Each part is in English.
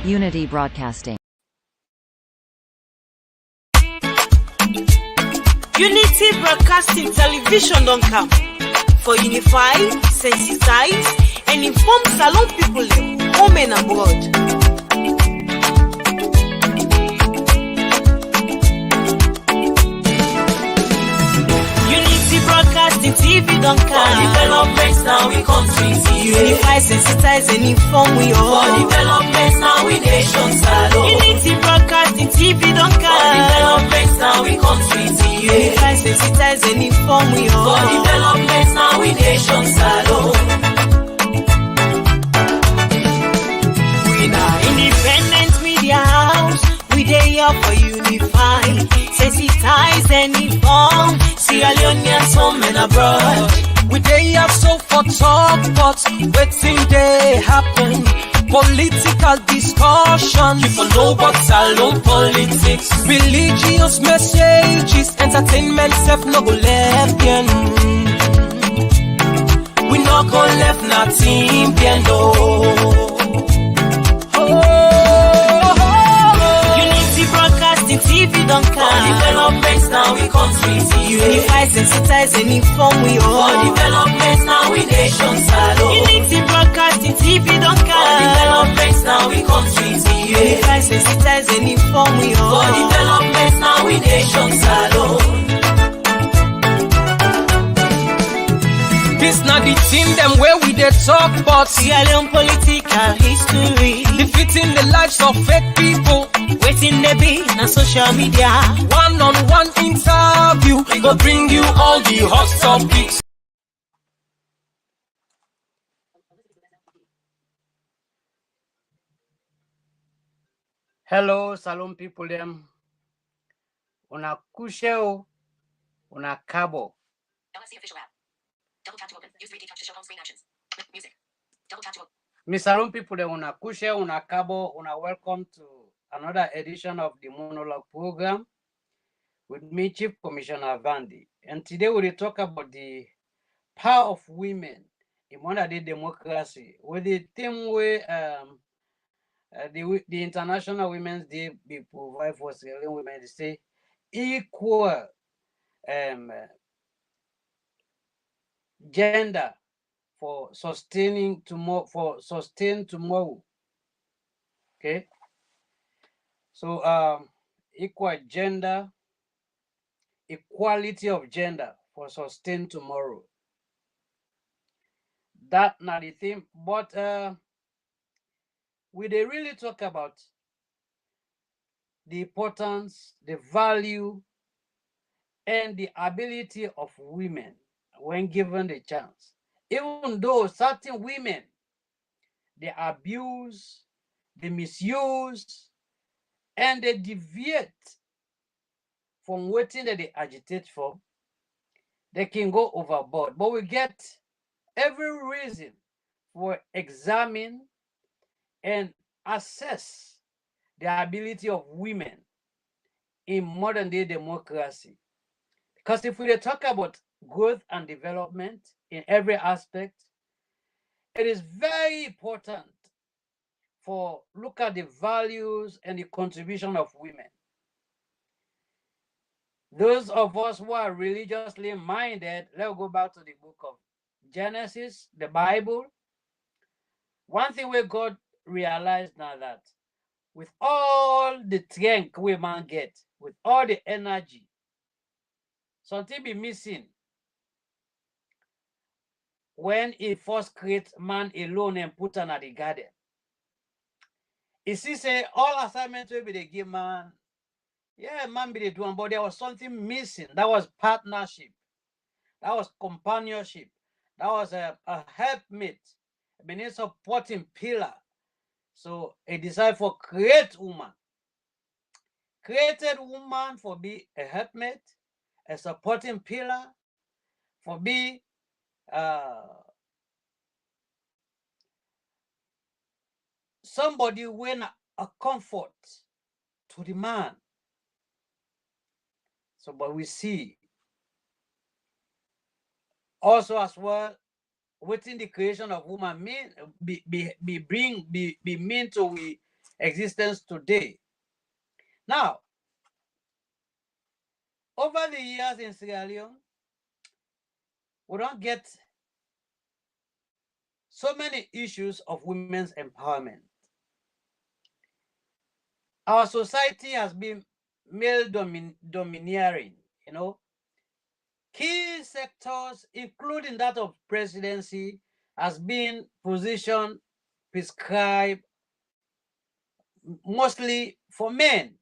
Unity Broadcasting. Unity Broadcasting Television don't come for unify, sensitize, and inform Salon people home and abroad. Broadcasting TV don't come. For developments now we country unify, sensitize, and inform we all. For developments now we nation salon. Unity Broadcasting TV don't come. For developments now we country unify, sensitize, and inform we all. For developments now we nation salon. We now independent media house. We dey here for unify, sensitize, and inform. Sierra Leoneans home and abroad. We dey have so for talk, but waiting they happen. Political discussion, you for know but Salon politics. Religious messages, entertainment self no go left again. We no go left nothing bien no. Broadcasting TV don't come. For developments now we country unify, sensitize, and inform we all. For developments now we nation salon. Unity Broadcasting TV don't come. For developments now we country unify, sensitize, and inform we all. For developments now we nation salon. This not the team them where we dey talk about Sierra Leone political history, defeating the lives of fake people. Waiting they be on social media. One-on-one interview, we go bring you all the hot topics. Hello, Salon people them. Una kusheo, una cabo. LSC official app. Double tap to open. Use 3D touch to show home screen actions. Music. Double tap to open. Mi Salon people them, una kusheo, una cabo, una welcome to another edition of the Monolog program with me, Chief Commissioner Vandy. And today we will talk about the power of women in modern day democracy with the theme where the International Women's Day be provide for Sierra Leone women to say equal gender for sustaining tomorrow, for sustain tomorrow. Okay. So equal gender, equality of gender for sustain tomorrow. That not the theme, but we they really talk about the importance, the value, and the ability of women when given the chance. Even though certain women they abuse, they misuse, and they deviate from what that they agitate for, they can go overboard. But we get every reason for examine and assess the ability of women in modern day democracy. Because if we talk about growth and development in every aspect, it is very important for look at the values and the contribution of women. Those of us who are religiously minded, let's go back to the book of Genesis, the Bible. One thing where God realized now that with all the strength we man get, with all the energy, something be missing when he first created man alone and put him at the garden. He see say all assignments will be the give man. Yeah, man be the doing, but there was something missing. That was partnership. That was companionship. That was a helpmate, a supporting pillar. So he decided for create woman. Created woman for be a helpmate, a supporting pillar, for be somebody when a comfort to the man. So, but we see Also, as well, within the creation of woman mean be mean to we existence today. Now, over the years in Sierra Leone, we don't get so many issues of women's empowerment. Our society has been male domineering, you know. Key sectors, including that of presidency, has been positioned, prescribed mostly for men.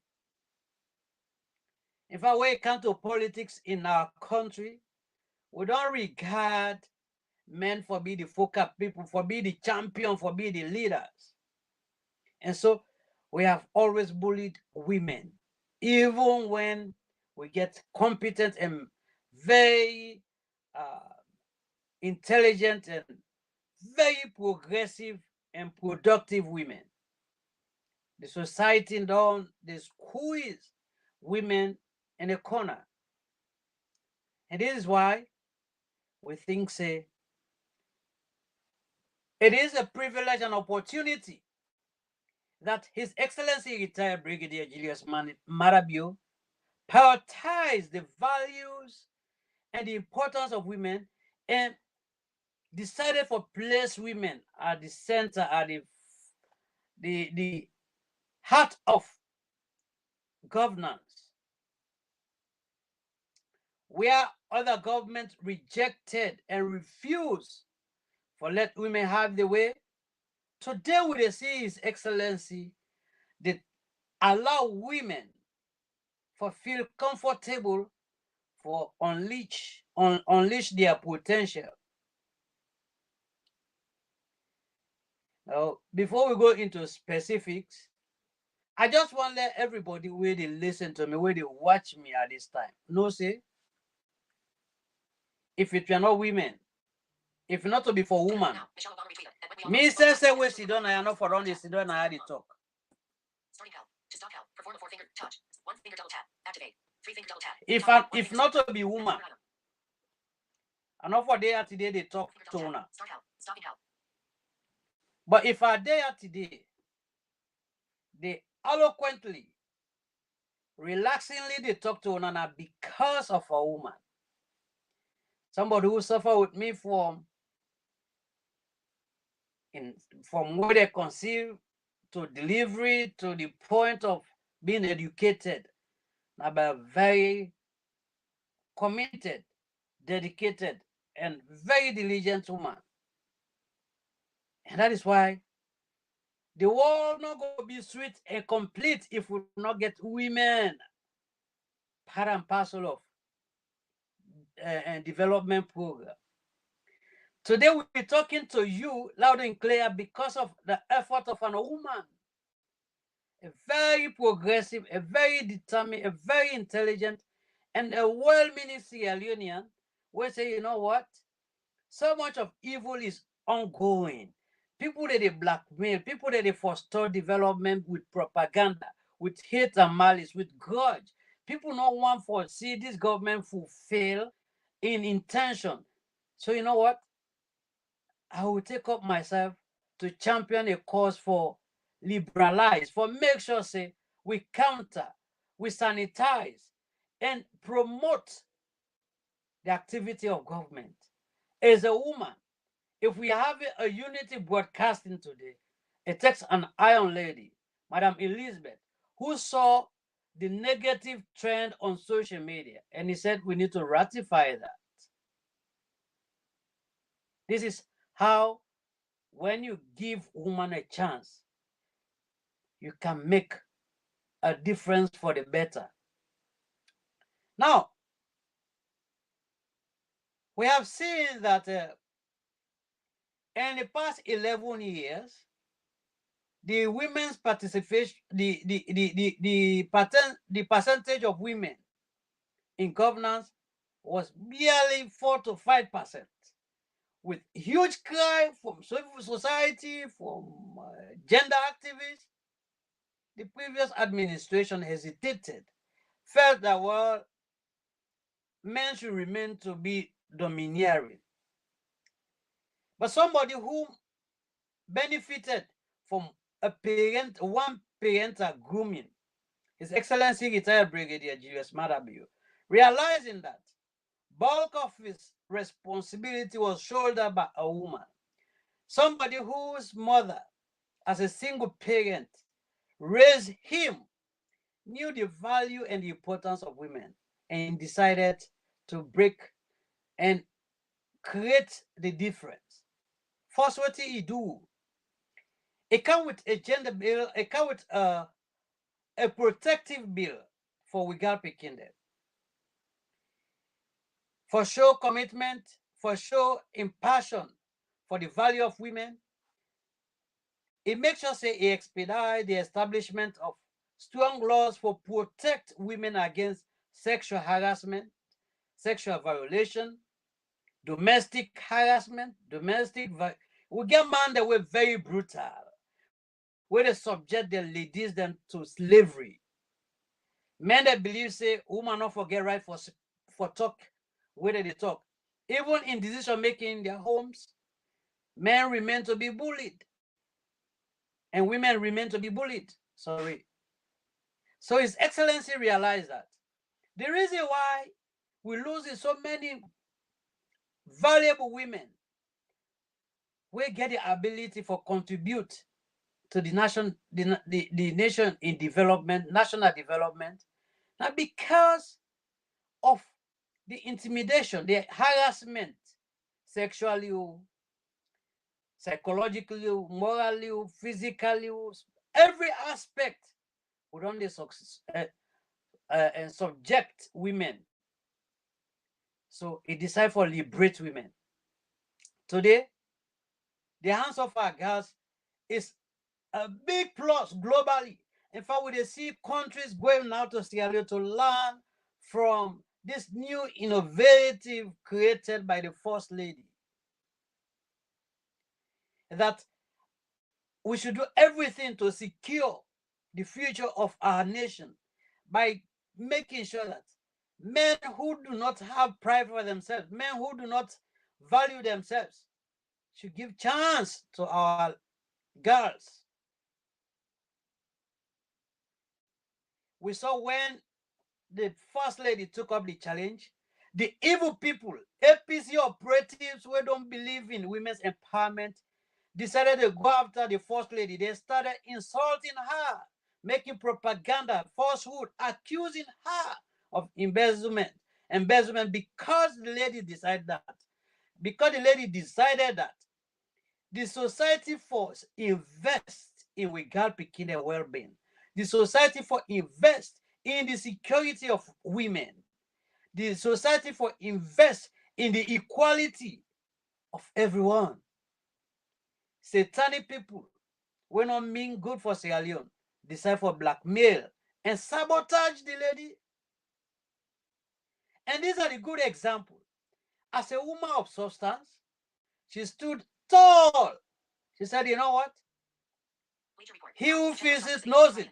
In fact, when it comes to politics in our country, we don't regard men for be the focal people, for be the champion, for be the leaders. And so we have always bullied women, even when we get competent and very intelligent and very progressive and productive women. The society don't they squeeze women in a corner. And this is why we think say it is a privilege and opportunity that His Excellency retired Brigadier Julius Marabio prioritize the values and the importance of women and decided for place women at the center, at the heart of governance. Where other governments rejected and refused for let women have the way, today we see His Excellency that allow women for feel comfortable for unleash their potential. Now, before we go into specifics, I just want to let everybody where they listen to me, where they watch me at this time, know say, if it were not women, if not to be for woman, Now, Michelle Obama retweeted. And when we all me say we sit down and not for run this, sit down and I had it talk. starting help. To stop help, perform a 4-finger touch. 1-finger double tap. Activate. 3-finger double tap. If not to be woman, and not for there today they talk to una. Start help. Stopping help. But if I there today, they eloquently, relaxingly they talk to una because of a woman. Somebody who suffer with me from where they conceive to delivery to the point of being educated. Now, by a very committed, dedicated, and very diligent woman. And that is why the world not going to be sweet and complete if we not get women part and parcel of development program. Today we're talking to you loud and clear because of the effort of a woman, a very progressive, a very determined, a very intelligent, and a well-meaning Sierra Leonean. We say, you know what? So much of evil is ongoing. People that they blackmail, people that they foster development with propaganda, with hate and malice, with grudge. People not want for see this government fulfill in intention. So you know what? I will take up myself to champion a cause for liberalize, for make sure say we counter, we sanitize, and promote the activity of government. As a woman, if we have a unity broadcasting today, it takes an iron lady, Madam Elizabeth, who saw the negative trend on social media and he said we need to ratify that. This is how, when you give woman a chance, you can make a difference for the better. Now, we have seen that in the past 11 years, the women's participation, the percentage of women in governance was barely 4 to 5%, with huge cry from civil society, from gender activists. The previous administration hesitated, felt that well, men should remain to be domineering. But somebody who benefited from one parental grooming, His Excellency retired Brigadier Julius Matabio, realizing that bulk of his responsibility was shouldered by a woman, somebody whose mother, as a single parent, raised him, knew the value and the importance of women, and decided to break and create the difference. First, what he do? It come with a gender bill. It come with a protective bill for Wigal Pikinde. For show commitment, for show impassion for the value of women. It makes sure say it expedite the establishment of strong laws for protect women against sexual harassment, sexual violation, domestic harassment, we get man that were very brutal, where they subject their ladies them to slavery. Men that believe say woman not forget right for talk, whether they talk. Even in decision making in their homes, men remain to be bullied. And women remain to be bullied. Sorry. So His Excellency realized that the reason why we losing so many valuable women, we get the ability for contribute to the nation, the nation in development, national development, now because of the intimidation, the harassment, sexually, psychologically, morally, physically, every aspect would only and subject women. So he decided for liberate women. Today, the hands of our girls is a big plus globally. In fact, we see countries going now to Sierra Leone to learn from this new innovative created by the First Lady. That we should do everything to secure the future of our nation by making sure that men who do not have pride for themselves, men who do not value themselves, should give chance to our girls. We saw when the First Lady took up the challenge, the evil people, APC operatives who don't believe in women's empowerment, decided to go after the First Lady. They started insulting her, making propaganda, falsehood, accusing her of embezzlement because the lady decided that. Because the lady decided that the society for invest in Wigal Pikinde well-being. The society for invest in the security of women. The society for invest in the equality of everyone. Satanic people, when not mean good for Sierra Leone, decide for blackmail and sabotage the lady. And these are the good examples. As a woman of substance, she stood tall. She said, you know what? He who feels it knows it.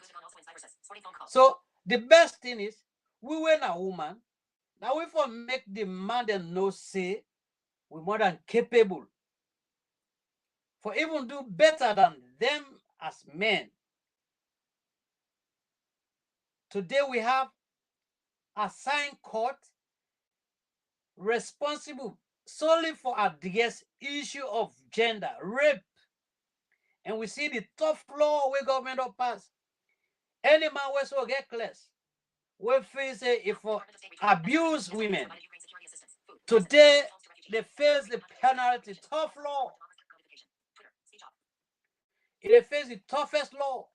So the best thing is, we were a woman. Now we for make the man that knows say we're more than capable for even do better than them as men. Today we have assigned court responsible solely for address issue of gender, rape. And we see the tough law where government will pass. Any man will so get class. We face if for abuse women. Today they face the penalty, tough law. They face the toughest law.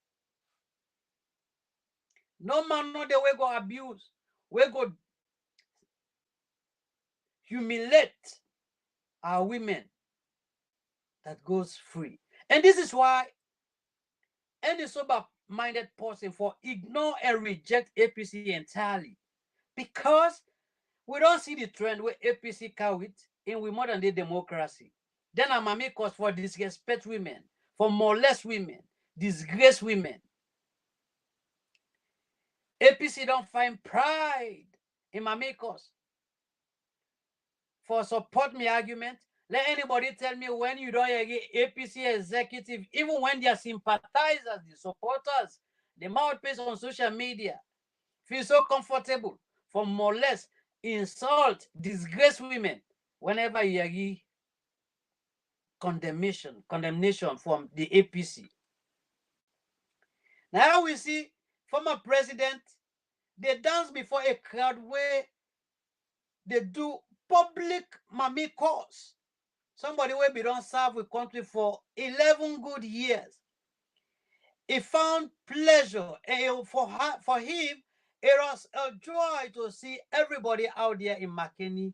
No man know the way go abuse, we go humiliate our women that goes free. And this is why any sober-minded person for ignore and reject APC entirely. Because we don't see the trend where APC carry it in we modern day democracy. Then I'm make us for disrespect women, for molest women, disgrace women. APC don't find pride in my makers. For support me argument, Let anybody tell me when you don't hear APC executive, even when they are sympathizers, the supporters, the mouthpiece on social media, feel so comfortable for molest, insult, disgrace women whenever you hear condemnation from the APC. Now we see former president, they dance before a crowd where they do public mami calls. Somebody will be don't serve with country for 11 good years. He found pleasure for him. It was a joy to see everybody out there in McKinney.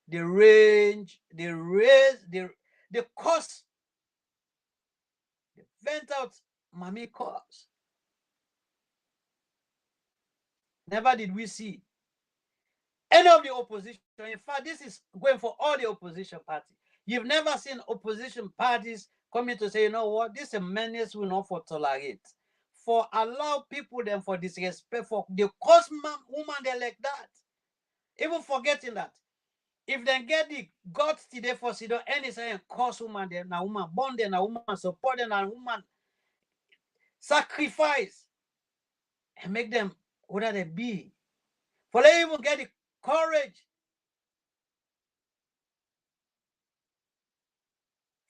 The range, the raise, the cost, the vent out mami calls. Never did we see any of the opposition. In fact, this is going for all the opposition parties. You've never seen opposition parties coming to say, you know what, this is a menace we not for tolerate. For allow people them for disrespect, for the cause woman they like that. Even forgetting that. If they get the guts today for Sido, any say cause woman there, now woman born there, now woman support them, now woman sacrifice and make them whatever they be. For they even get the courage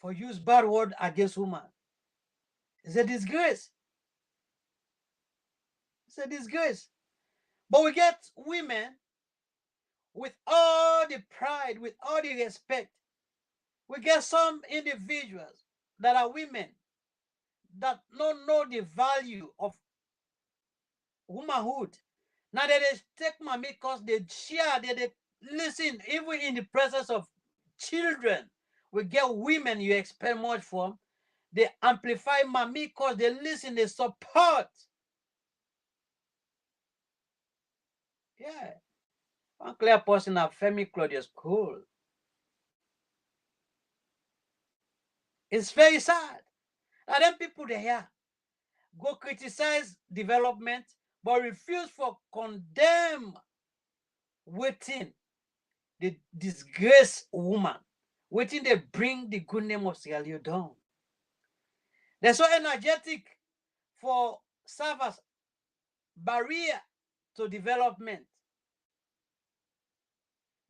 for use bad word against woman. It's a disgrace. It's a disgrace. But we get women with all the pride, with all the respect. We get some individuals that are women that don't know the value of womanhood. Now they take mommy because they share, they listen, even in the presence of children. We get women you expect much from. They amplify mommy because they listen, they support. Yeah. One clear person of Femi Claudius Cole. It's very sad. And then people they here go criticize development, but refuse for condemn waiting the disgrace woman, waiting they bring the good name of Sierra Leone down. They're so energetic for serve as barrier to development.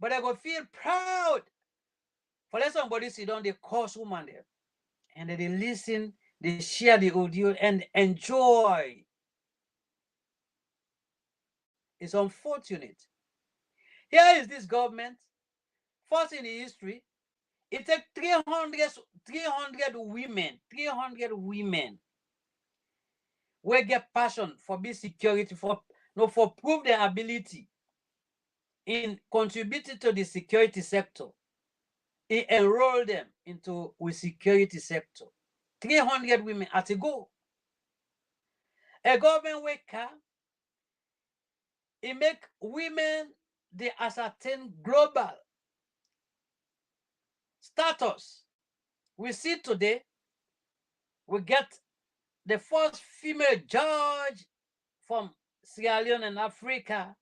But they go feel proud for let somebody sit down, they cause woman there. And they listen, they share the audio and enjoy. It's unfortunate. Here is this government, first in the history, it takes 300 women will get passion for be security, for prove their ability in contributing to the security sector. He enroll them into the security sector. 300 women at a go. A government worker, it make women they ascertain global status. We see today, we get the first female judge from Sierra Leone and Africa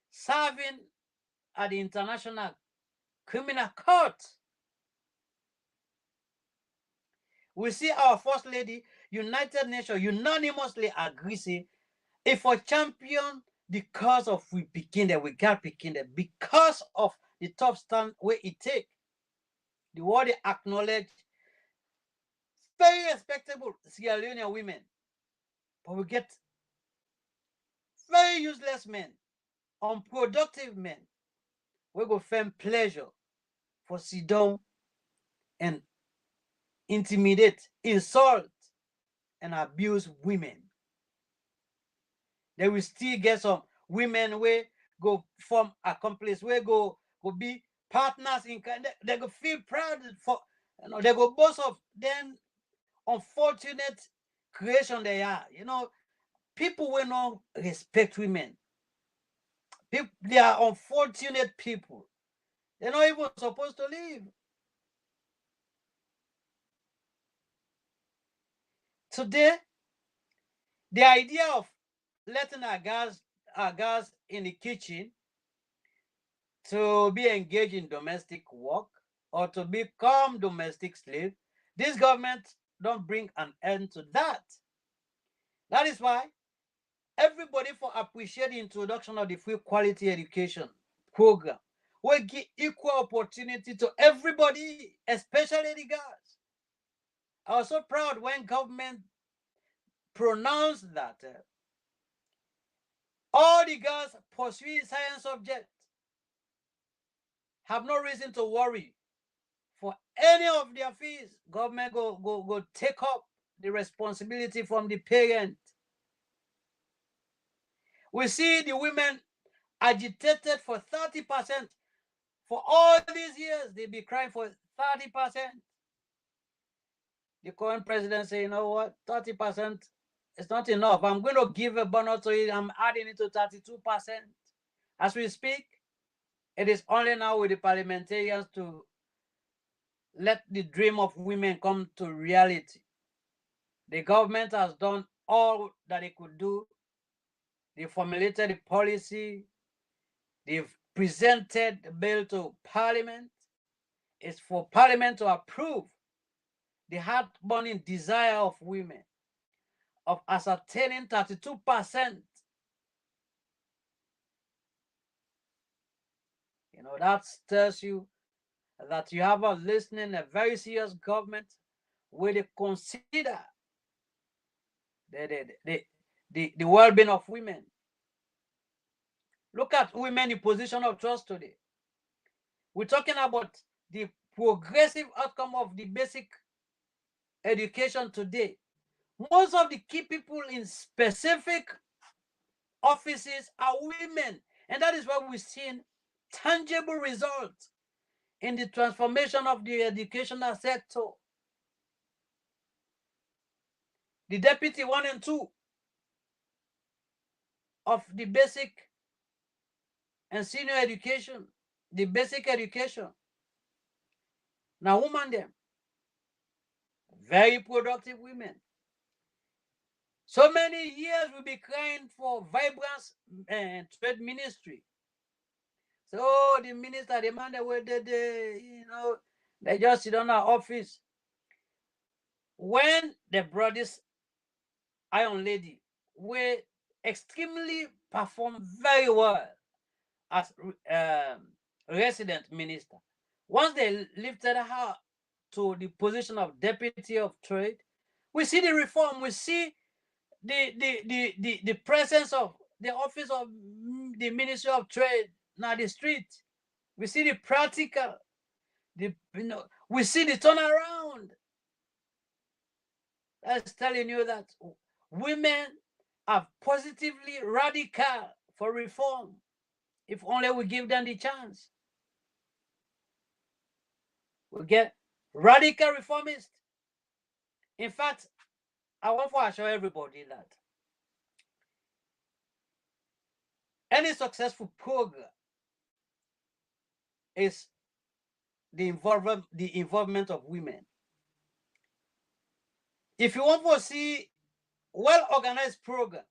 serving at the International Criminal Court. We see our First Lady, United Nations, unanimously agree, say, if a champion the cause of we begin there, we got begin there because of the tough stand where it take. The world acknowledge very respectable Sierra Leonean women, but we get very useless men, unproductive men. We go find pleasure for sit down and intimidate, insult, and abuse women. They will still get some women where go form accomplice, where go be partners in crime. They go feel proud for, they go boast of them unfortunate creation they are. People will not respect women. They are unfortunate people. They're not even supposed to live. Today, the idea of letting our girls in the kitchen to be engaged in domestic work or to become domestic slaves, this government don't bring an end to that. That is why everybody for appreciate the introduction of the free quality education program will give equal opportunity to everybody, especially the girls. I was so proud when government pronounced that all the girls pursuing science subject have no reason to worry for any of their fees. Government go take up the responsibility from the parent. We see the women agitated for 30%. For all these years, they be crying for 30%. The current president say, you know what, 30% is not enough. I'm going to give a bonus to it. I'm adding it to 32%. As we speak, it is only now with the parliamentarians to let the dream of women come to reality. The government has done all that it could do. They formulated the policy. They've presented the bill to Parliament. It's for Parliament to approve the heart-burning desire of women of ascertaining 32%. You know, that tells you that you have a listening, a very serious government where they consider the well-being of women. Look at women in position of trust today. We're talking about the progressive outcome of the basic education today. Most of the key people in specific offices are women, and that is why we're seeing tangible results in the transformation of the educational sector. The deputy 1 and 2 of the basic and senior education, the basic education, now woman them, very productive women. So many years we'll be crying for vibrance and trade ministry. So the minister, the man that were they just sit on our office. When they brought this Iron Lady, we extremely performed very well as resident minister. Once they lifted her to the position of deputy of trade, we see the reform. We see the presence of the office of the Ministry of Trade now the street. We see the practical. We see the turnaround. That's telling you that women are positively radical for reform if only we give them the chance. We get radical reformists. In fact, I want to assure everybody that any successful program is the involvement of women. If you want to see well-organized programs,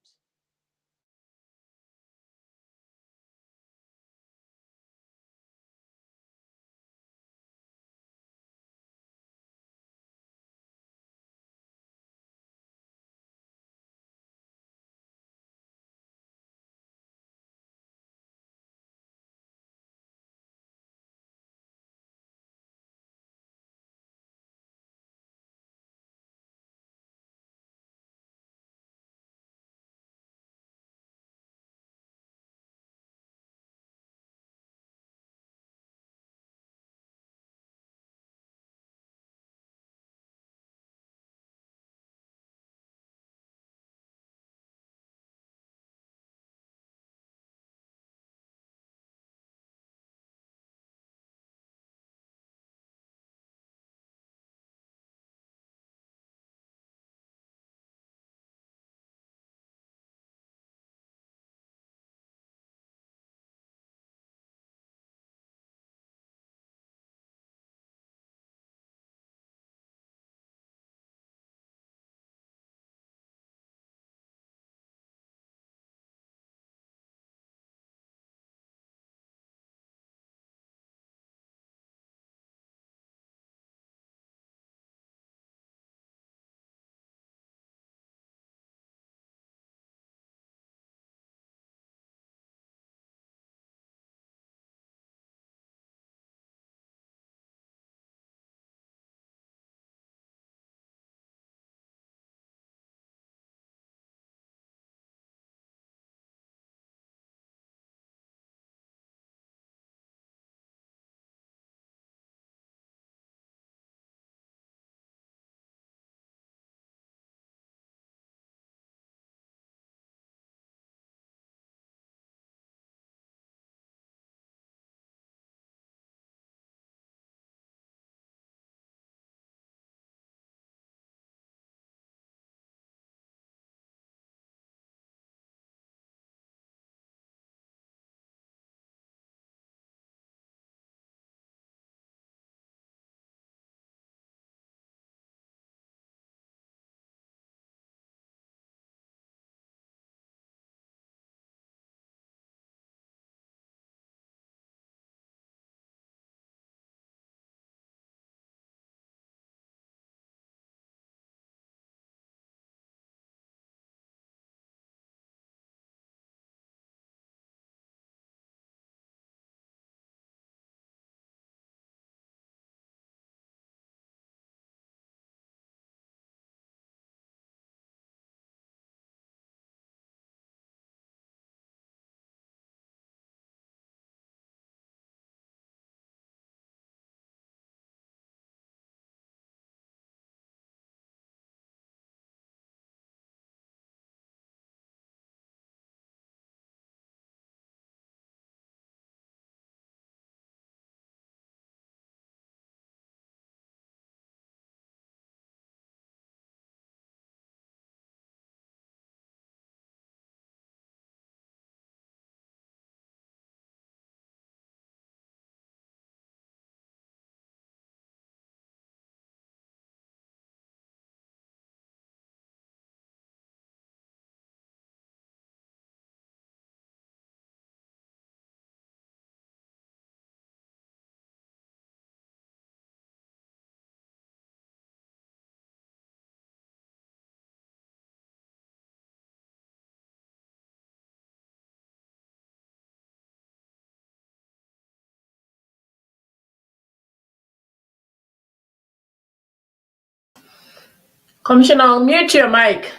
Commissioner, mute your mic.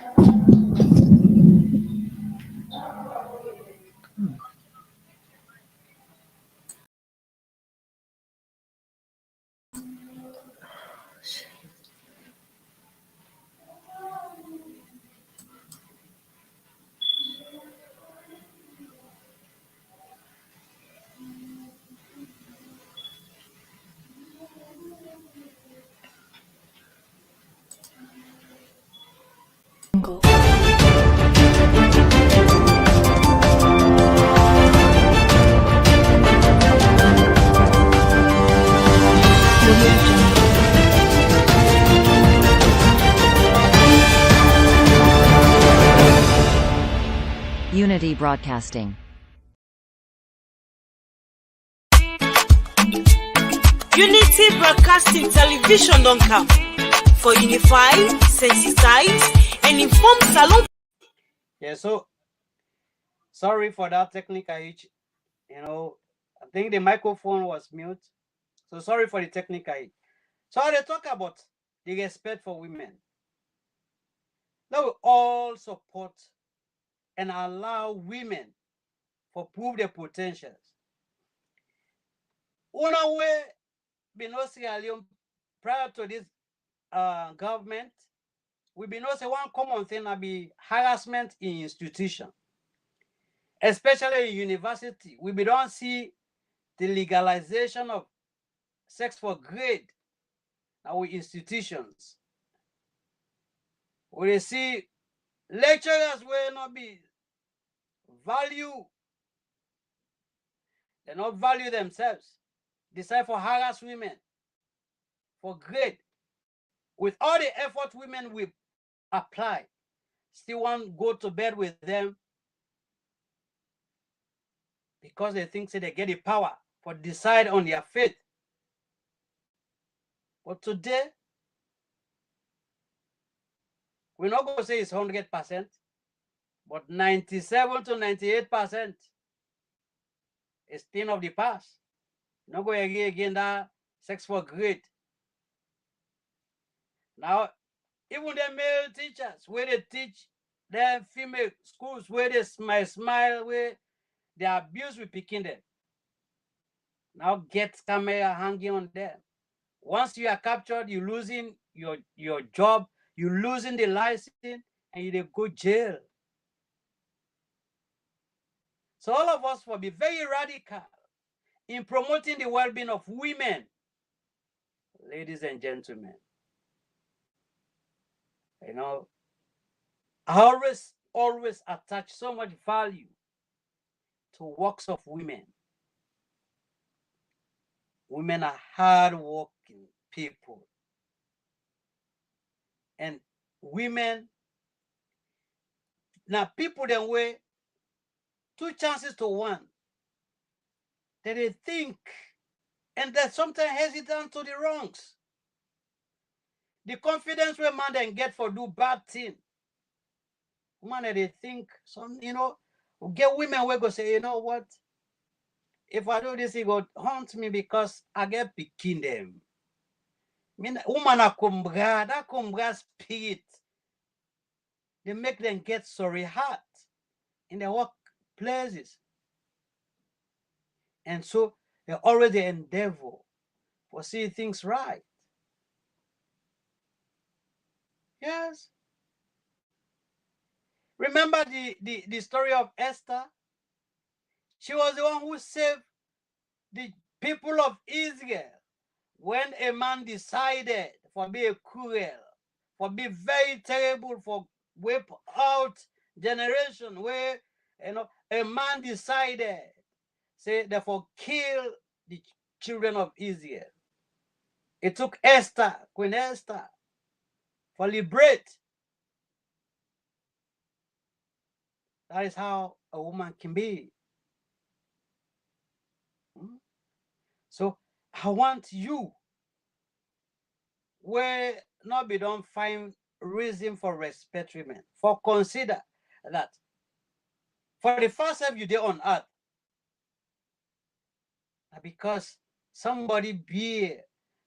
Unity Broadcasting. Unity Broadcasting Television don't come for unify, sensitize, and inform Salon. Yeah, so sorry for that technical hitch. I think the microphone was mute. So sorry for the technical hitch. So they talk about the respect for women. Now we all support and allow women for prove their potentials. Una way be no Sierra Leone prior to this government, we be no say one common thing will be harassment in institution, especially in university. We be don't see the legalization of sex for grade in our institutions. We see lecturers will not be value, they not value themselves, decide for harass women for grade. With all the effort women will apply, still want go to bed with them because they think they get the power for decide on their fate. But today, we're not going to say it's 100%, but 97 to 98% is thing of the past. Not going to again that sex for grade. Now, even the male teachers, where they teach their female schools, where they smile, where they abuse with picking them. Now get camera hanging on them. Once you are captured, you're losing your job, you're losing the license, and you go jail. So all of us will be very radical in promoting the well-being of women. Ladies and gentlemen, I always attach so much value to works of women. Women are hard-working people. And women, now people then weigh 2 chances to 1. That they think, and they're sometimes hesitant to the wrongs. The confidence where man then get for do bad thing. Man, they think some, get women where go say, you know what? If I do this, he go haunt me because I get picking them. Woman a kumbra, that kumbra spirit, they make them get sorry heart in their workplaces. And so they already endeavor for see things right. Yes. Remember the story of Esther? She was the one who saved the people of Israel when a man decided for be cruel, for be very terrible, for wipe out generation where a man decided, say, therefore kill the children of Israel. It took Esther, Queen Esther, for liberate. That is how a woman can be. So I want you, where not be don't find reason for respect women, for consider that for the first time you did on earth, because somebody be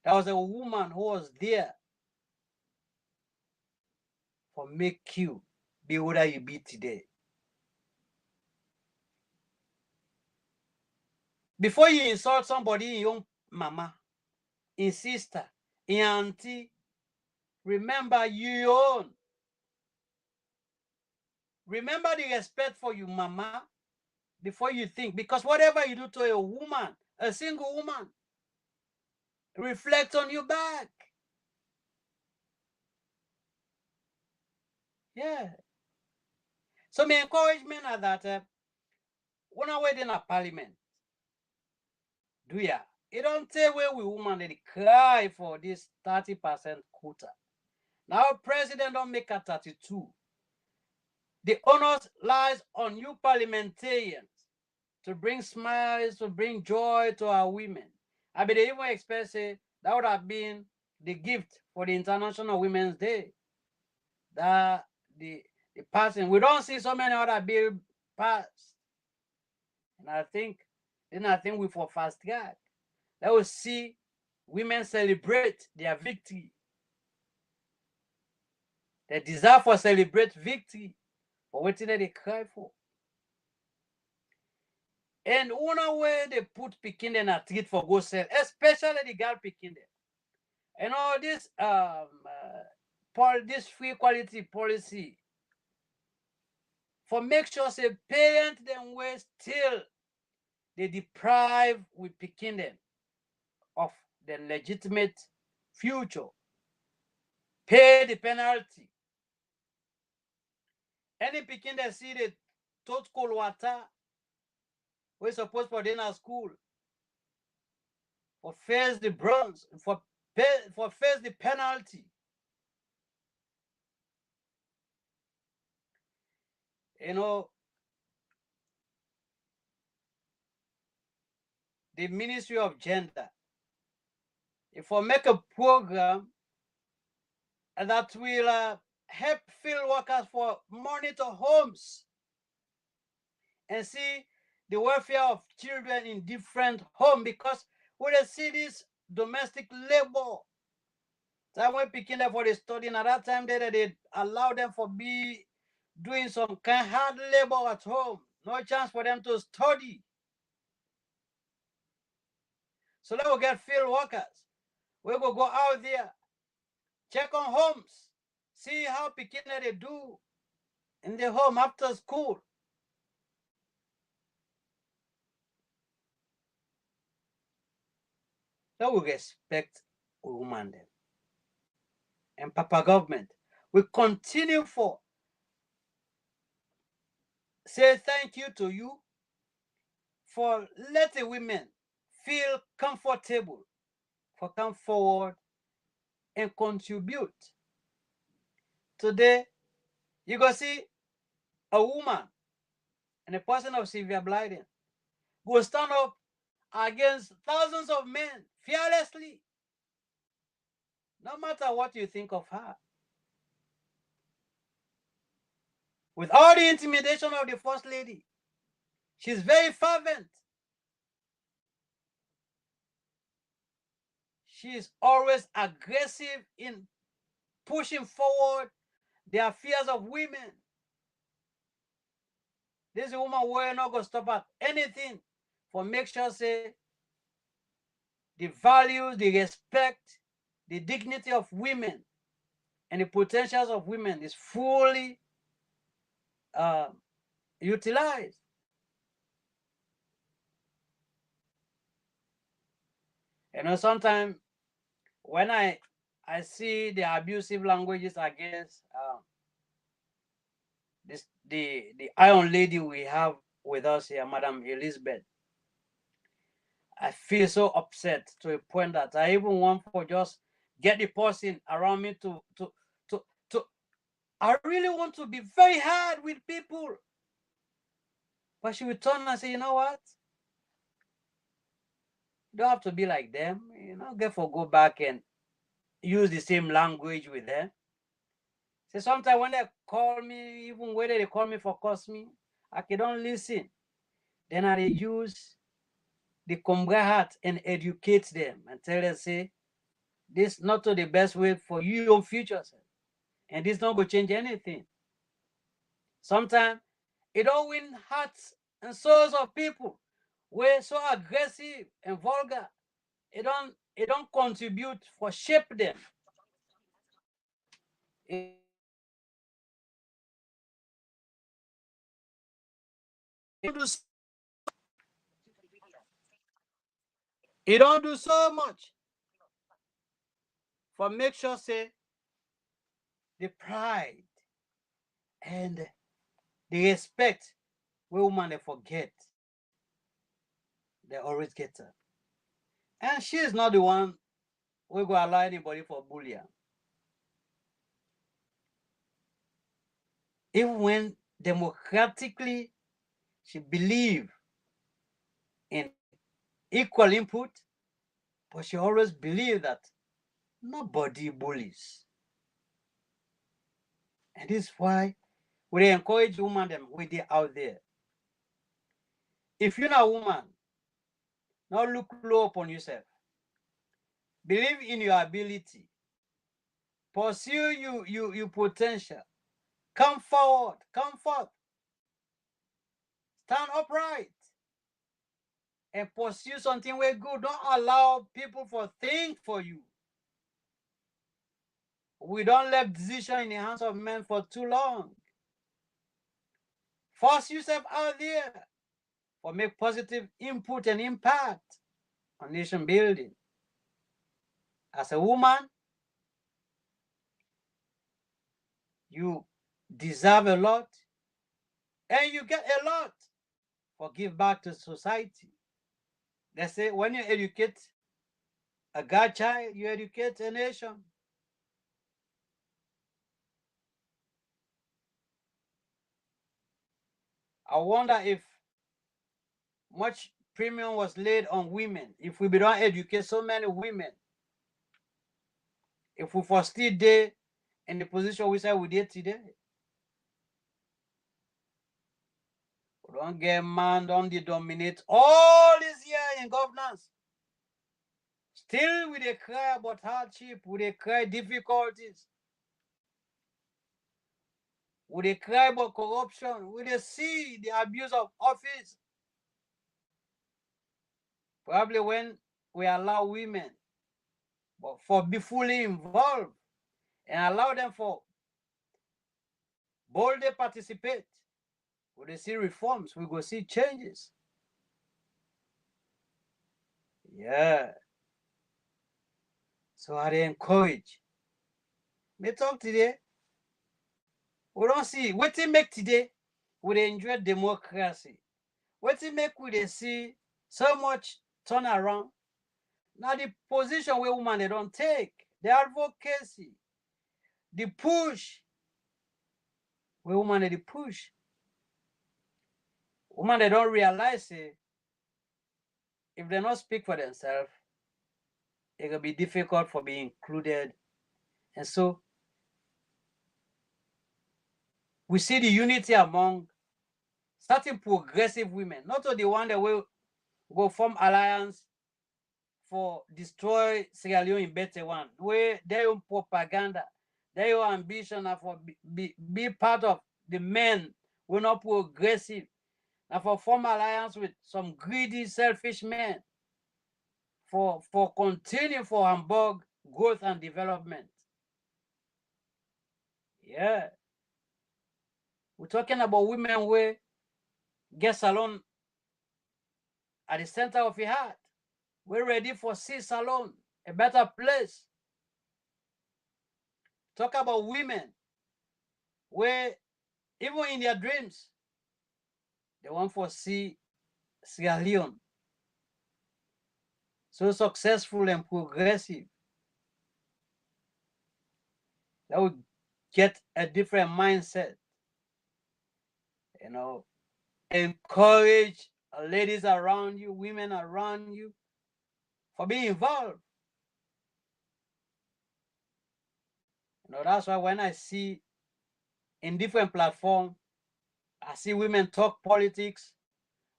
there was a woman who was there for make you be what you be today. Before you insult somebody, in your mama, in sister, in auntie, remember your own. Remember the respect for your mama before you think, because whatever you do to a woman, a single woman, reflect on you back. Yeah. So my encouragement are that when I wait in a parliament, do ya? It don't take away we woman they cry for this 30% quota. Now president don't make a 32. The onus lies on you parliamentarians to bring smiles, to bring joy to our women. I mean, they even expect say that would have been the gift for the International Women's Day. That the passing. We don't see so many other bills passed. And I think we for fast track. Let us see women celebrate their victory. They desire for celebrate victory for what they cry for. And one way they put Pekin in a treat for go sell, especially the girl Pekin. And all this this free quality policy for make sure say parent them way still they deprive with Pekin them of the legitimate future. Pay the penalty. Any Pekin that see the tot cold water, we supposed for dinner school, for face the bronze, for face the penalty. You know, the Ministry of Gender, if we make a program that will help field workers for monitor homes and see the welfare of children in different homes, because we see this domestic labor. Time when picking them for the study, and at that time they allow them for be doing some kind of hard labor at home. No chance for them to study. So let us get field workers. We will go out there, check on homes, see how picking they do in the home after school. Let we respect women then. And Papa government, we continue for say thank you to you for letting women feel comfortable for come forward and contribute. Today, you go see a woman and a person of severe blinding go stand up against thousands of men fearlessly, no matter what you think of her. With all the intimidation of the First Lady, she's very fervent. She is always aggressive in pushing forward the affairs of women. This woman will not go stop at anything for make sure say the values, the respect, the dignity of women and the potentials of women is fully utilized. You know, sometimes when I see the abusive languages against the Iron Lady we have with us here, Madam Elizabeth, I feel so upset to a point that I even want for just get the person around me to I really want to be very hard with people. But she would turn and say, you know what? You don't have to be like them. You know, therefore go back and use the same language with them. So sometimes when they call me, even whether they call me for curse me, I can don't listen. Then I use the combat heart and educate them and tell them, say, this not to the best way for you, your future. Sir. And this not going to change anything. Sometimes it don't win hearts and souls of people. We're so aggressive and vulgar. It don't contribute for shape them. It don't do so much for make sure say the pride and the respect we woman they forget. They always get her. And she is not the one we go allow anybody for bullying. Even when democratically she believe in equal input, but she always believe that nobody bullies. And this is why we encourage women them with they out there. If you're not a woman, not look low upon yourself. Believe in your ability. Pursue your potential. Come forward. Come forth. Stand upright. And pursue something where good. Don't allow people for think for you. We don't leave decision in the hands of men for too long. Force yourself out there for make positive input and impact on nation building. As a woman, you deserve a lot and you get a lot for give back to society. They say when you educate a God child, you educate a nation. I wonder if much premium was laid on women, if we don't educate so many women, if we for still there in the position we say we did today. We don't get man, don't they dominate all this year in governance. Still we they cry about hardship, we they cry difficulties. We they cry about corruption, we they see the abuse of office. Probably when we allow women but for be fully involved and allow them for boldly participate, we will see reforms, we go see changes. Yeah. So I encourage. Me talk today. We don't see what they make today. We enjoy democracy. What they make we they see so much turnaround. Now the position where women they don't take, the advocacy, the push, where women they push. Women they don't realize it. If they not speak for themselves, it will be difficult for being included. And so we see the unity among certain progressive women, not the one that will go form alliance for destroy Sierra Leone in better one, where their own propaganda, their own ambition are for be part of the men who are not progressive, and for form alliance with some greedy, selfish men for continue for Hamburg growth and development. Yeah. We're talking about women where get salon at the center of your heart. We're ready for see salon, a better place. Talk about women where even in their dreams, they want to see Sierra Leone so successful and progressive. That would get a different mindset. Encourage ladies around you, women around you for being involved. That's why when I see in different platforms, I see women talk politics,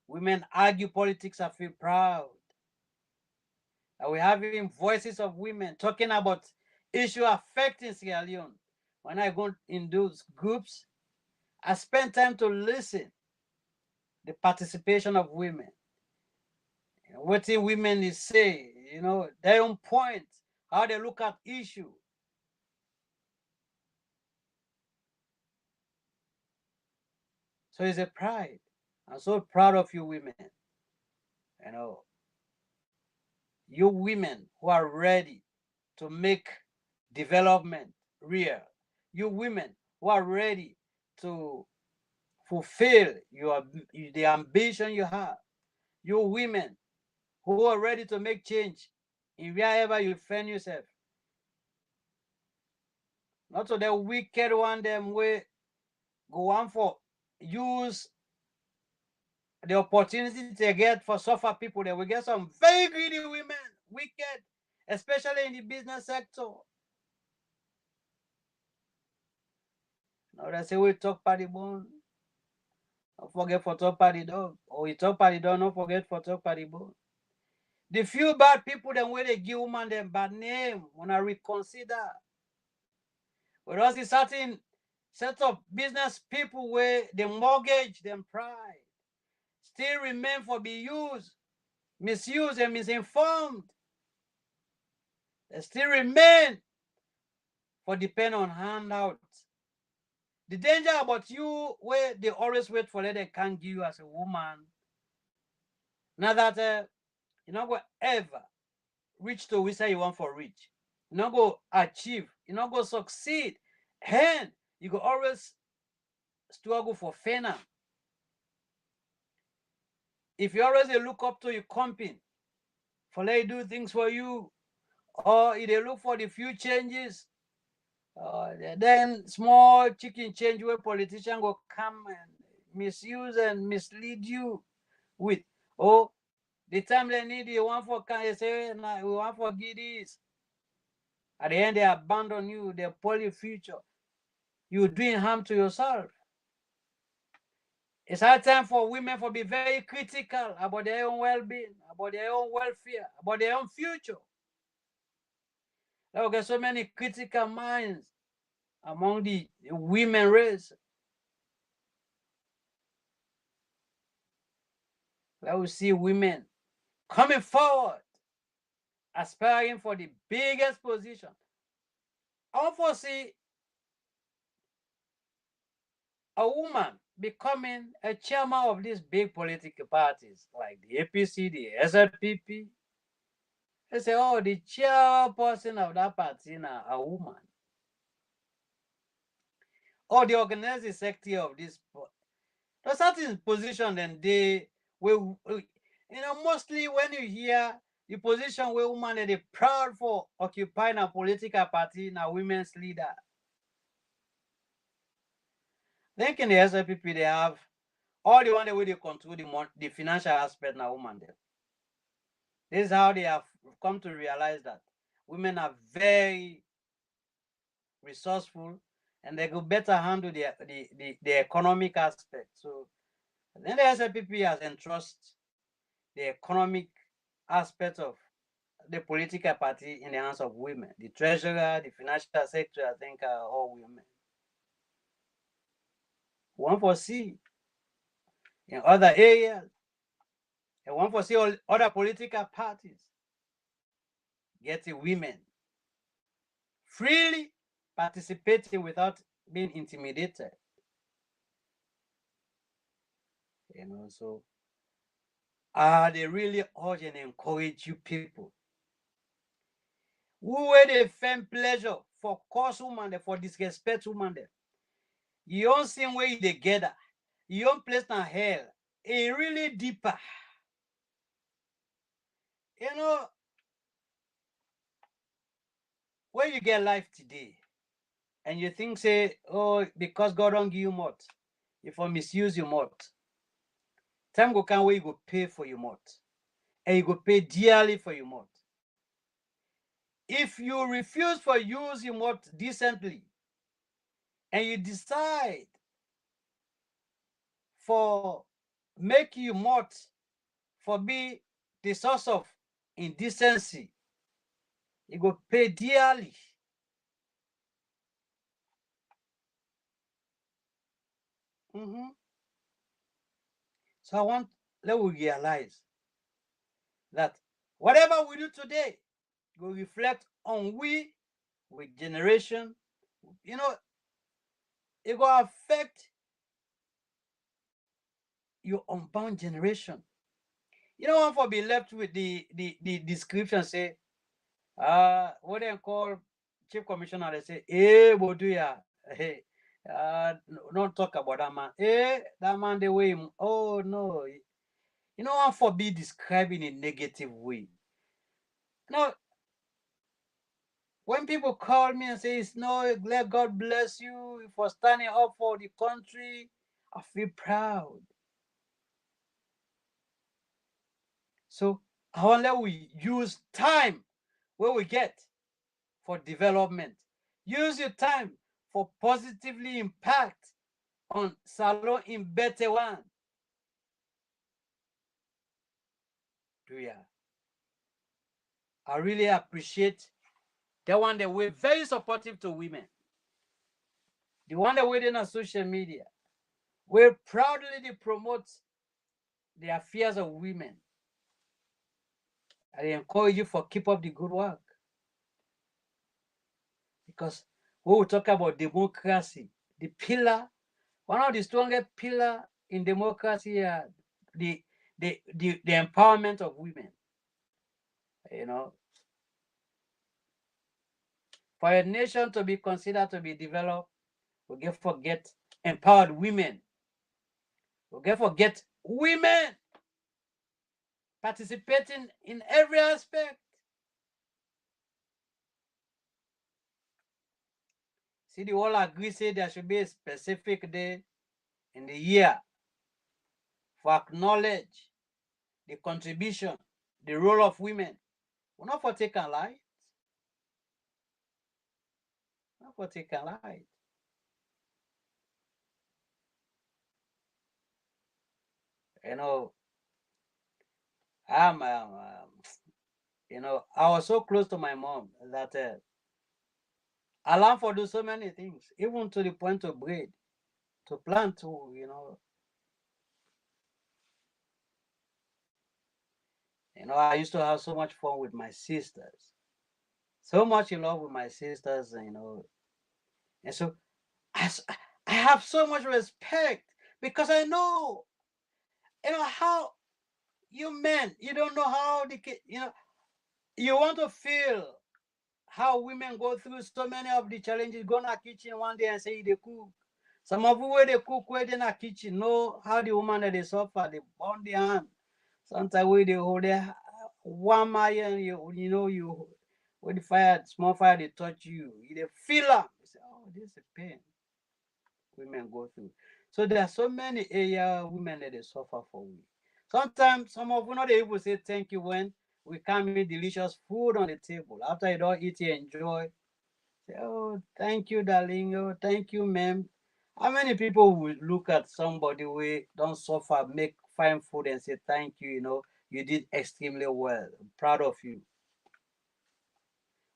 women argue politics, I feel proud. And we're having voices of women talking about issues affecting Sierra Leone. when I go in those groups, I spend time to listen the participation of women. What the women is say, their own point, how they look at issue. So it's a pride. I'm so proud of you women. You know, you women who are ready to make development real. You women who are ready to fulfill the ambition you have. You women who are ready to make change in wherever you find yourself. Not to the wicked one them way go on for use the opportunity they get for suffer people. They will get some very greedy women, wicked, especially in the business sector. Now they say we talk party bone. Don't forget for talk party dog. Or we talk party dog, don't forget for talk party bone. The few bad people them where they give woman them bad name when I reconsider. Whereas the certain set of business people where they mortgage them pride still remain for be used, misused and misinformed. They still remain for depend on handouts. The danger about you where they always wait for that they can't give you as a woman. Now that you're not going to ever reach to which you want for reach. You're not going to achieve. You're not going to succeed. And you go always struggle for fairness. If you always look up to your company for they do things for you, or if they look for the few changes, then small chicken change where politicians will come and misuse and mislead you with, oh, the time they need you want for can you say nah, we want for give this. At the end they abandon you, they pull your future. You're doing harm to yourself. It's hard time for women to be very critical about their own well-being, about their own welfare, about their own future. There will get so many critical minds among the women race. Let us see women coming forward, aspiring for the biggest position. I want to see a woman becoming a chairman of these big political parties like the APC, the SLPP. They say, oh, the chairperson of that party now a woman. Or the organizing secretary of this. The certain position, and they will, mostly when you hear the position where women are proud for occupying a political party, now women's leader. Then in the SLPP, they have all the one way they control the financial aspect now women there. This is how they have come to realize that women are very resourceful and they could better handle the economic aspect. So then the SLPP has entrusted the economic aspect of the political party in the hands of women. The treasurer, the financial sector, I think are all women. One for C in other areas, and one for see all other political parties getting women freely participating without being intimidated. So they really urge and encourage you people who were they find pleasure for curse woman, for disrespect woman. You don't see where they gather. You don't place in hell. It really deeper. When you get life today, and you think say, oh, because God don't give you more, if I misuse you more, time go come where you go pay for your more, and you go pay dearly for your more. If you refuse for use your more decently, and you decide for make you more for be the source of indecency, you go pay dearly. So I want let we realize that whatever we do today will reflect on we with generation. You know, it will affect your unbound generation. You don't want to be left with the description say, what they call chief commissioner, they say, what do ya? Hey, don't talk about that man. That man, the way, oh no. You don't want to be described in a negative way. No, when people call me and say, no, let God bless you for standing up for the country, I feel proud. So I want that we use time where we get for development. Use your time for positively impact on Salon in better one. Do ya? I really appreciate the one that we're very supportive to women. The one that we're in on social media. We proudly promote the affairs of women. I encourage you for keep up the good work. Because when we talk about democracy, the pillar, one of the strongest pillar in democracy are the empowerment of women. You know, for a nation to be considered to be developed, we get forget empowered women. We get forget women participating in every aspect. See, the all agree say there should be a specific day in the year for acknowledge the contribution, the role of women. We're not for taking light. Not for taking light. You know, I'm, you know, I was so close to my mom that I learned for do so many things, even to the point of breed, to plant, to, you know. You know, I used to have so much fun with my sisters, so much in love with my sisters, you know. And so I have so much respect because I know, you know, how you men, you don't know how the kid, you know, you want to feel how women go through so many of the challenges. Go in the kitchen one day and say they cook. Some of you where they cook, where they in the kitchen, know how the woman that they suffer, they burn their hand. Sometimes where they hold their warm iron, you know, you when the fire, small fire, they touch you, they feel them. You say, oh, this is pain women go through. So there are so many area women that they suffer for we. Sometimes some of you not able to say thank you when we come in delicious food on the table. After you don't eat, you enjoy. Say, oh, thank you, darling. Oh, thank you, ma'am. How many people will look at somebody who don't suffer, make fine food and say thank you, you know, you did extremely well. I'm proud of you.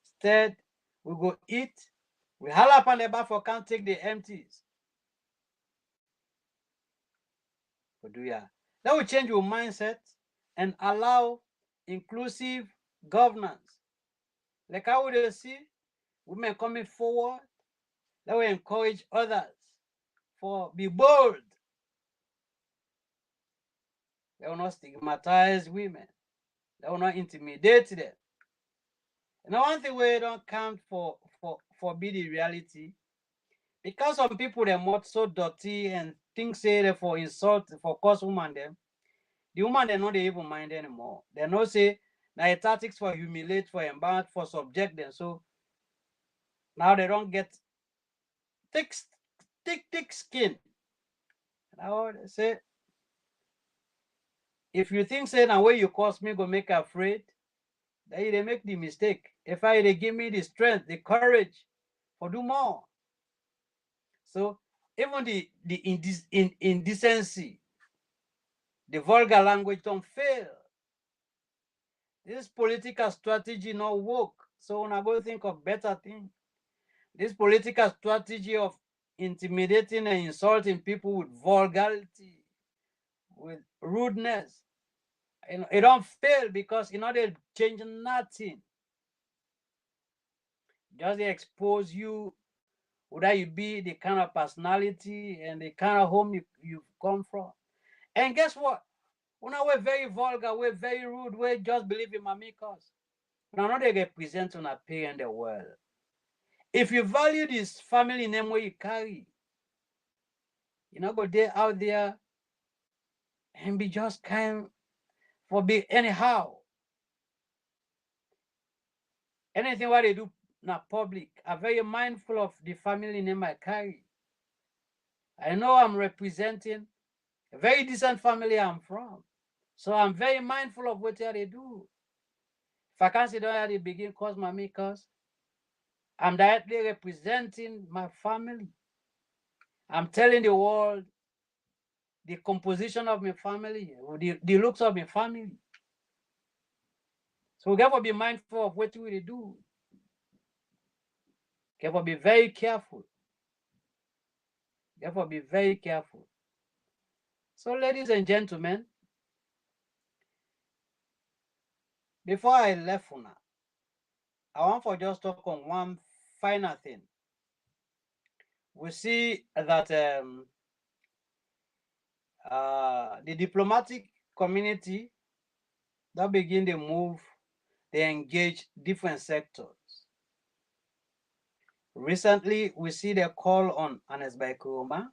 Instead, we go eat, we holler up on the bar for can't take the empties. That will change your mindset and allow inclusive governance. Like how would they see women coming forward? That will encourage others for be bold. They will not stigmatize women. They will not intimidate them. And one thing we don't count for be the reality. Because some people they're more so dirty and things say they for insult, for cause woman them. The woman they not even mind anymore. They know say now tactics for humiliate, for embarrass, for subject them. So now they don't get thick skin. Now they say if you think say now way you cause me go make afraid, then they make the mistake. If they give me the strength, the courage for do more. So even the indecency, the vulgar language don't fail. This political strategy not work. So when I go think of better thing, this political strategy of intimidating and insulting people with vulgarity, with rudeness. It don't fail because they change nothing. Just they expose you, whether you be the kind of personality and the kind of home you've come from. And guess what? We're very vulgar, we're very rude, we just believe in mamikos. Now they represent on a pay in the world. If you value this family name where you carry, go there out there and be just kind for be anyhow. Anything what they do now public, I'm very mindful of the family name I carry. I know I'm representing a very decent family I'm from. So I'm very mindful of what they do. If I can't sit down at the beginning, cause my makers, I'm directly representing my family. I'm telling the world the composition of my family, the looks of my family. So we got to be mindful of what we do. Got to be very careful. Got to be very careful. So, ladies and gentlemen, before I left for now, I want to just talk on one final thing. We see that the diplomatic community that begin to move, they engage different sectors. Recently, we see the call on Anes Kuruma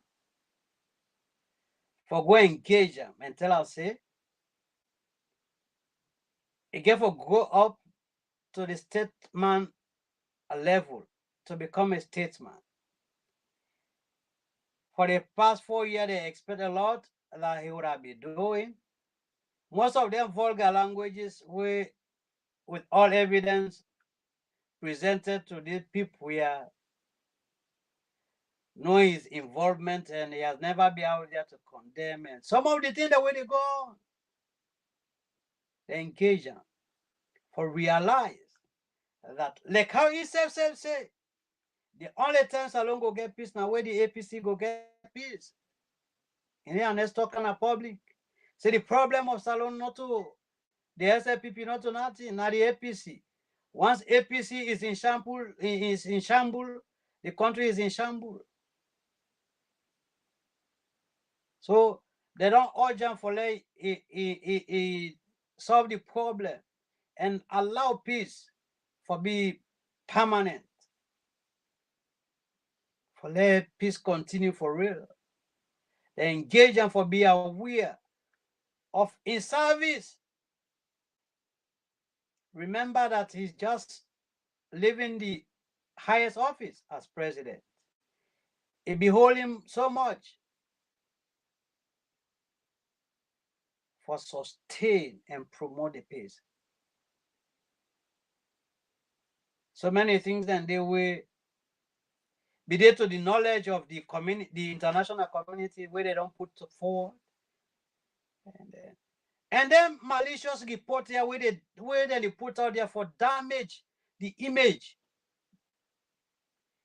for go engage them and tell us, say, again for go up to the statesman level to become a statesman. For the past 4 years, they expect a lot that he would have been doing. Most of them vulgar languages with all evidence presented to these people here, know his involvement, and he has never been out there to condemn. And some of the things the way they go on, they engage them for realize that, like how he say, the only time Salon go get peace now where the APC go get peace. And here let's talk on a public. So the problem of Salon not to the SLPP, not to nothing, not the APC. Once APC is in shambles, the country is in shambles. So they don't urge them for like solve the problem and allow peace for be permanent. For let peace continue for real. They engage them for be aware of in service. Remember that he's just leaving the highest office as president. It behold him so much for sustain and promote the peace. So many things then they will be there to the knowledge of the community, the international community, where they don't put forward. And then malicious report here where they put out there for damage the image.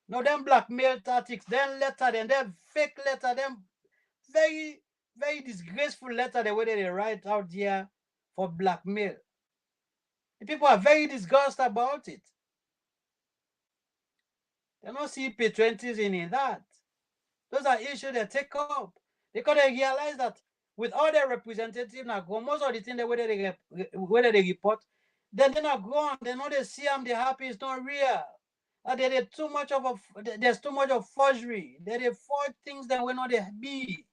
No, them blackmail tactics, then letter, then fake letter, then very, very disgraceful letter the way they write out there for blackmail. The people are very disgusted about it. They don't see patriotism in that. Those are issues they take up because they realize that with all their representatives now, most of the things whether they report, then they're not gone. They know they see them, they're happy. It's not real. There's too much of forgery. They forge things that will not be.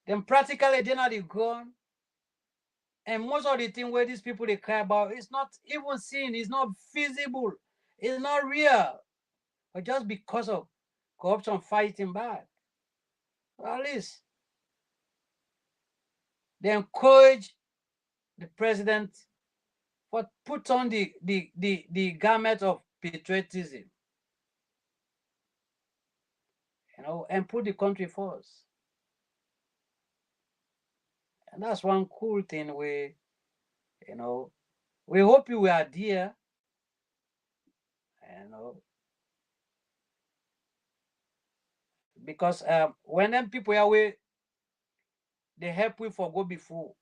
Then practically they're not gone. And most of the things where these people they care about, it's not even seen. It's not feasible. It's not real. But just because of corruption fighting back. Well, at least they encourage the president for put on the garment of patriotism, and put the country first. And that's one cool thing we hope you were there, because when them people away, they help you for go before,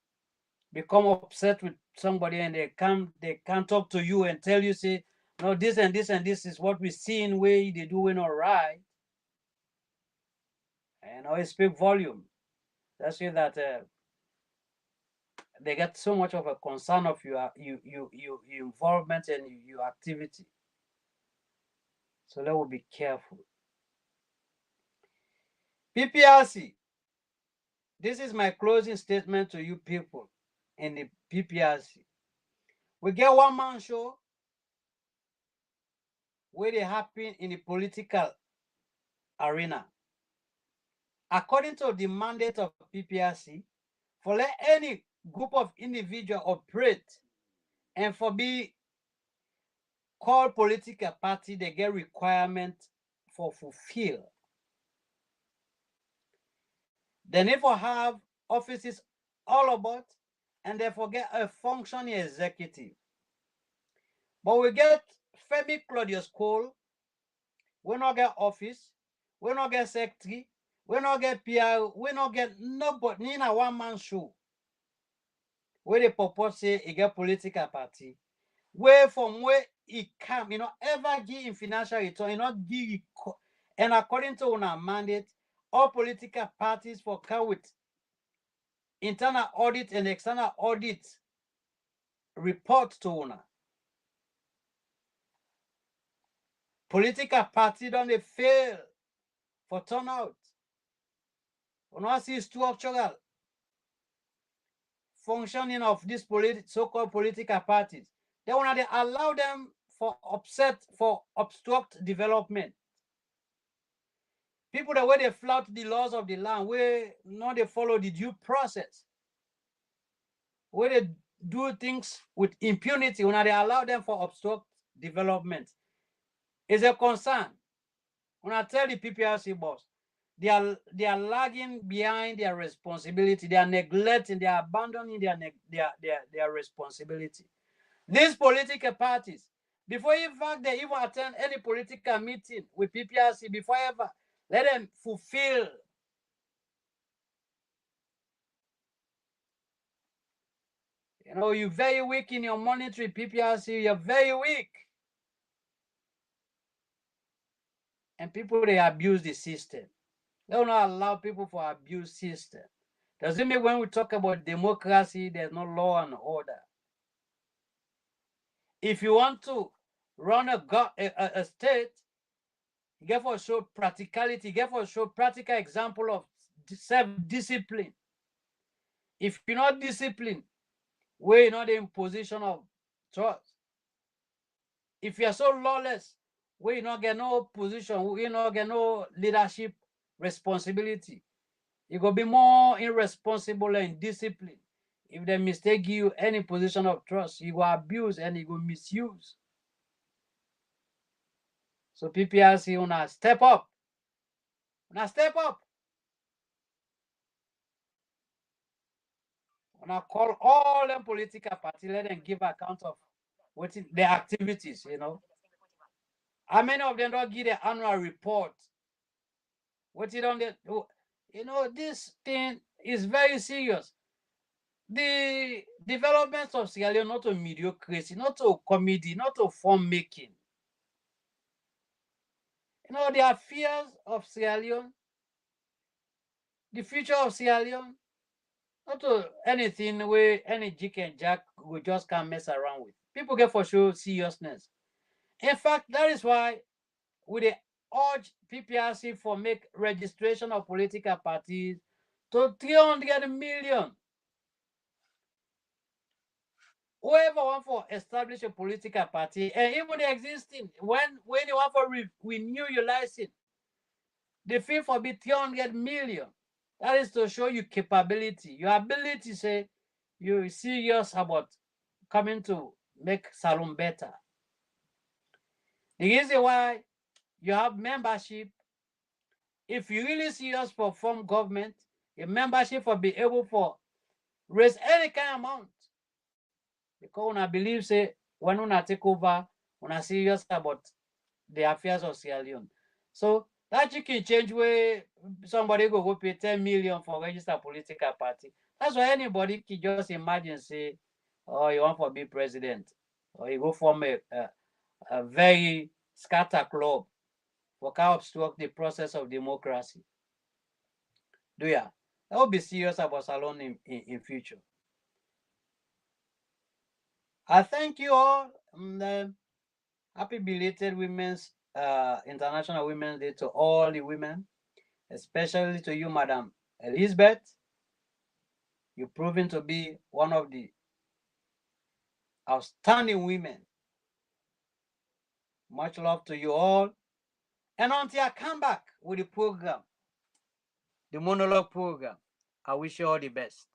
become upset with somebody and they can't talk to you and tell you, say, no, this and this and this is what we see in way they doing all right. And always speak volume. That's why that they get so much of a concern of your involvement and your activity. So let us be careful. PPRC. This is my closing statement to you people in the PPRC. We get one man show where they happen in the political arena. According to the mandate of PPRC, for let any group of individuals operate and for be called political party, they get requirement for fulfill. They never have offices all about and they forget a functioning executive. But we get Femi Claudius Cole, we not get office, we not get secretary, we not get PR, we not get nobody in a one-man show. Where they purpose say he get political party. Where from where he come, ever give him financial return, give and according to our mandate, all political parties for come with internal audit and external audit report to una. Political party don't they fail for turnout. We not see structural functioning of these so-called political parties. They want to allow them for obstruct development. People the way they flout the laws of the land, where not they follow the due process, where they do things with impunity, when they allow them for obstruct development, is a concern. When I tell the PPRC boss, they are lagging behind their responsibility. They are neglecting, they are abandoning their responsibility. These political parties, before in fact they even attend any political meeting with PPRC, before ever, let them fulfill. You're very weak in your monetary PPRC, you're very weak. And people, they abuse the system. They will not allow people for abuse system. Doesn't mean when we talk about democracy, there's no law and order. If you want to run a state, you get for show practicality, you get for show practical example of self-discipline. If you're not disciplined, we're not in position of trust. If you're so lawless, we not get no position, we not get no leadership responsibility. You go be more irresponsible and disciplined. If they mistake you any position of trust, you go abuse and you go misuse. So PPRC wanna step up. Wanna step up. Wanna call all them political parties, let them give account of what their activities, How many of them don't give their annual report? What you don't get? This thing is very serious. The developments of Sierra Leone, not to mediocrity, not to comedy, not to form making. The affairs of Sierra Leone, the future of Sierra Leone, not to anything where any Jick and Jack we just can't mess around with. People get for sure seriousness. In fact, that is why we urge PPRC for make registration of political parties to 300 million. Whoever want for establish a political party, and even the existing, when you want for renew your license, the fee for be 300 million. That is to show you capability, your ability, say you're serious about coming to make Salon better. The reason why you have membership, if you really serious for form government, a membership for be able for raise any kind of amount. Because when I believe, say, when I take over, when I serious about the affairs of Sierra Leone. So That you can change where somebody go pay 10 million for register political party. That's why anybody can just imagine say, oh, you want to be president, or you go form a very scatter club for can obstruct the process of democracy. Do ya? I will be serious about Salon in future. I thank you all. Happy belated Women's International Women's Day to all the women, especially to you, Madam Elizabeth. You've proven to be one of the outstanding women. Much love to you all. And until I come back with the program, the monologue program, I wish you all the best.